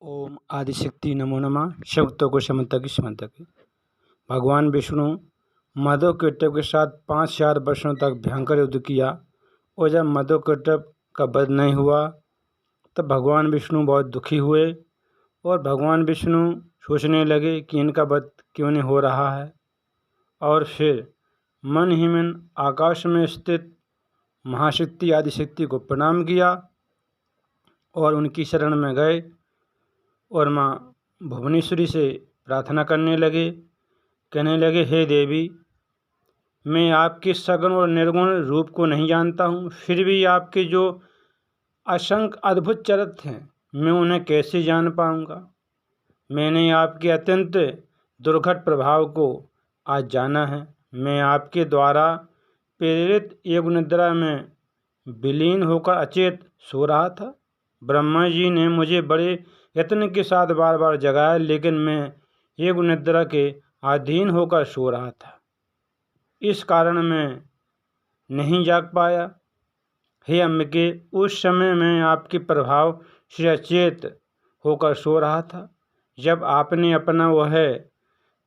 ओम आदिशक्ति नमो नमः। शक्तों को समता की समता की। भगवान विष्णु मधुकैटभ के साथ 5000 वर्षों तक भयंकर युद्ध किया और जब मधुकैटभ का वध नहीं हुआ तब भगवान विष्णु बहुत दुखी हुए और भगवान विष्णु सोचने लगे कि इनका वध क्यों नहीं हो रहा है। और फिर मन ही मन आकाश में स्थित महाशक्ति आदिशक्ति को प्रणाम किया और उनकी शरण में गए और माँ भुवनेश्वरी से प्रार्थना करने लगे। कहने लगे, हे देवी, मैं आपके सगुण और निर्गुण रूप को नहीं जानता हूँ, फिर भी आपके जो असंख्य अद्भुत चरित्र हैं मैं उन्हें कैसे जान पाऊँगा। मैंने आपके अत्यंत दुर्घट प्रभाव को आज जाना है। मैं आपके द्वारा प्रेरित योग निद्रा में विलीन होकर अचेत सो रहा था। ब्रह्मा जी ने मुझे बड़े यत्न के साथ बार बार जगाया, लेकिन मैं योग निद्रा के अधीन होकर सो रहा था, इस कारण मैं नहीं जाग पाया। हे अम्बिके, उस समय मैं आपके प्रभाव से अचेत होकर सो रहा था। जब आपने अपना वह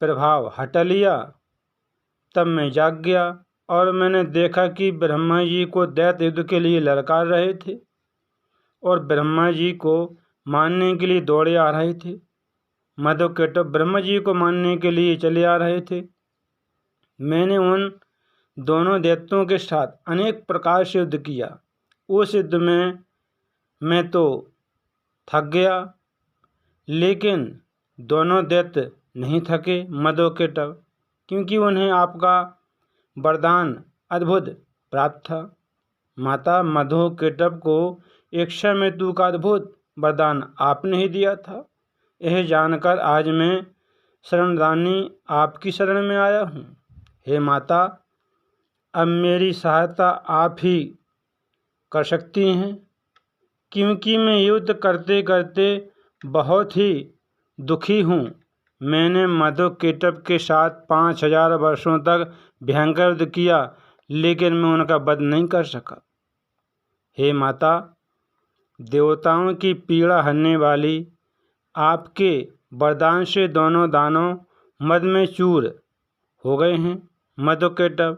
प्रभाव हटा लिया तब मैं जाग गया और मैंने देखा कि ब्रह्मा जी को दैत्य युद्ध के लिए ललकार रहे थे और ब्रह्मा जी को मारने के लिए दौड़े आ रहे थे। मधुकैटभ ब्रह्मा जी को मारने के लिए चले आ रहे थे। मैंने उन दोनों दैत्यों के साथ अनेक प्रकार से युद्ध किया। उस युद्ध में मैं तो थक गया, लेकिन दोनों दैत्य नहीं थके मधुकैटभ, क्योंकि उन्हें आपका वरदान अद्भुत प्राप्त था। माता, मधुकैटभ को इच्छा मृत्यु का अद्भुत वरदान आपने ही दिया था। यह जानकर आज मैं शरणदानी आपकी शरण में आया हूँ। हे माता, अब मेरी सहायता आप ही कर सकती हैं, क्योंकि मैं युद्ध करते करते बहुत ही दुखी हूँ। मैंने मधुकैटभ के साथ 5000 वर्षों तक भयंकर युद्ध किया, लेकिन मैं उनका वध नहीं कर सका। हे माता, देवताओं की पीड़ा हरने वाली आपके वरदान से दोनों दानव मद में चूर हो गए हैं। मधुकैटभ,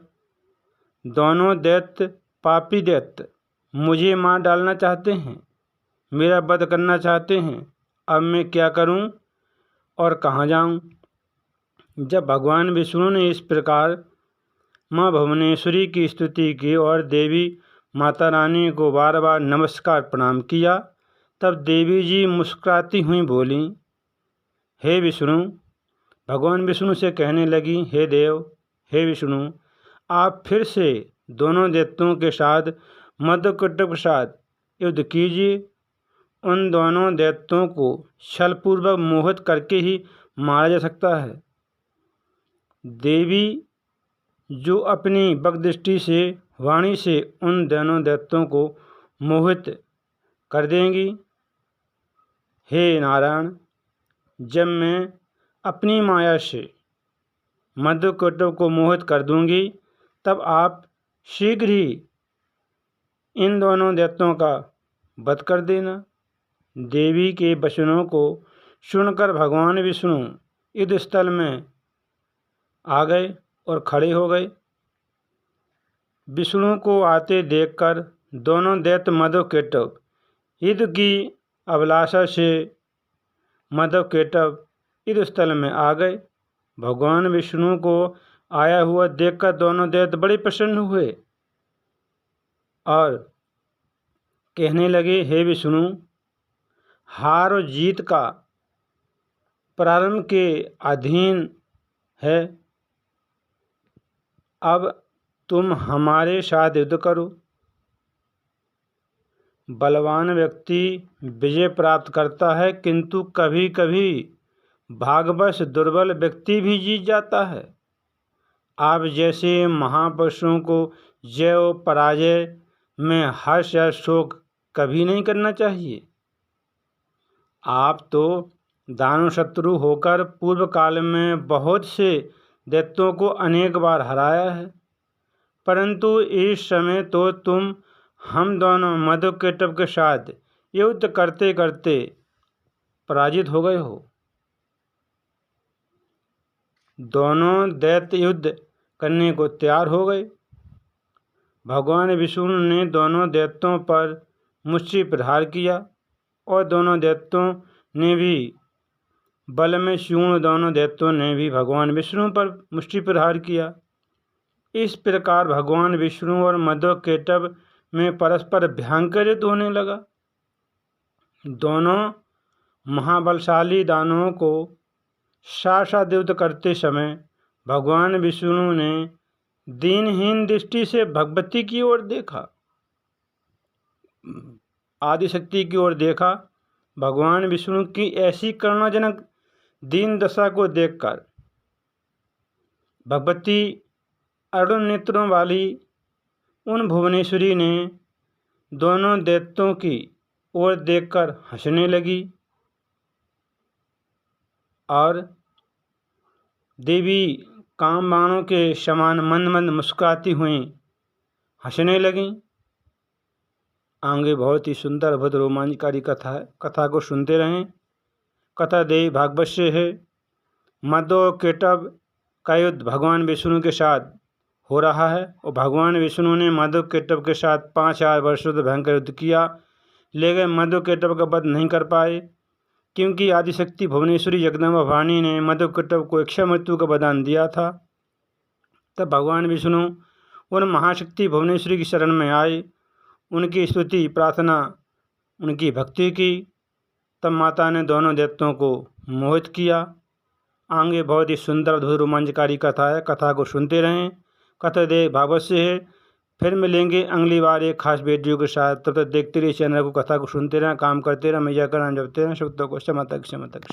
दोनों दैत्य, पापी दैत्य, मुझे मार डालना चाहते हैं, मेरा वध करना चाहते हैं। अब मैं क्या करूं और कहाँ जाऊं? जब भगवान विष्णु ने इस प्रकार माँ भुवनेश्वरी की स्तुति की और देवी माता रानी को बार बार नमस्कार प्रणाम किया, तब देवी जी मुस्कुराती हुई बोली, हे विष्णु। भगवान विष्णु से कहने लगी, हे देव, हे विष्णु, आप फिर से दोनों दैत्यों के साथ मधुकैटभ के साथ युद्ध कीजिए। उन दोनों दैत्यों को छलपूर्वक मोहित करके ही मारा जा सकता है। देवी जो अपनी वक्रदृष्टि से वाणी से उन दोनों दैत्यों को मोहित कर देंगी। हे नारायण, जब मैं अपनी माया से मधुकैटभ को मोहित कर दूंगी, तब आप शीघ्र ही इन दोनों दैत्यों का वध कर देना। देवी के वचनों को सुनकर भगवान विष्णु युद्ध स्थल में आ गए और खड़े हो गए। विष्णु को आते देखकर दोनों दैत्य मधुकैटभ युद्ध की अभिलाषा से मधुकैटभ युद्ध स्थल में आ गए। भगवान विष्णु को आया हुआ देखकर दोनों दैत्य बड़े प्रसन्न हुए और कहने लगे, हे विष्णु, हार और जीत का प्रारंभ के अधीन है। अब तुम हमारे साथ युद्ध करो। बलवान व्यक्ति विजय प्राप्त करता है, किंतु कभी कभी भाग्यवश दुर्बल व्यक्ति भी जीत जाता है। आप जैसे महापुरुषों को जय और पराजय में हर्ष या शोक कभी नहीं करना चाहिए। आप तो दानव शत्रु होकर पूर्व काल में बहुत से दैत्यों को अनेक बार हराया है, परंतु इस समय तो तुम हम दोनों मधुकैटभ के साथ युद्ध करते करते पराजित हो गए हो। दोनों दैत्य युद्ध करने को तैयार हो गए। भगवान विष्णु ने दोनों दैत्यों पर मुष्टि प्रहार किया और दोनों दैत्यों ने भी बल में क्षीण दोनों दैत्यों ने भी भगवान विष्णु पर मुष्टि प्रहार किया। इस प्रकार भगवान विष्णु और मधुकेटभ में परस्पर भयंकर युद्ध होने लगा। दोनों महाबलशाली दानवों को साथ युद्ध करते समय भगवान विष्णु ने दीनहीन दृष्टि से भगवती की ओर देखा, आदिशक्ति की ओर देखा। भगवान विष्णु की ऐसी करुणाजनक दीन दशा को देखकर भगवती अरुण नेत्रों वाली उन भुवनेश्वरी ने दोनों दैत्यों की ओर देखकर हंसने लगी और देवी कामबाणों के समान मंद मंद मुस्कुराती हुई हंसने लगीं। आगे बहुत ही सुंदर अद्भुत रोमांचकारी कथा है। कथा को सुनते रहें। कथा देवी भागवत से है। मधुकेटभ का युद्ध भगवान विष्णु के साथ हो रहा है और भगवान विष्णु ने मधुकेटभ के साथ 5000 वर्षों तक भयंकर युद्ध किया, लेकिन मधुकेटभ का वध नहीं कर पाए, क्योंकि आदिशक्ति भुवनेश्वरी जगदम्बा भवानी ने मधुकेटभ को इच्छा मृत्यु का वरदान दिया था। तब भगवान विष्णु उन महाशक्ति भुवनेश्वरी की शरण में आए, उनकी स्तुति प्रार्थना, उनकी भक्ति की। तब माता ने दोनों दैत्यों को मोहित किया। आगे बहुत ही सुंदर अद्भुत रोमांचकारी कथा है। कथा को सुनते रहें। कथा देवी भागवत से है। फिर मिलेंगे अगली बार एक खास वीडियो के साथ। तब तक देखते रहिए चैनल को, कथा को सुनते रहें, काम करते रहें, मैया का नाम जपते रहें। शुभ को क्षमा तक।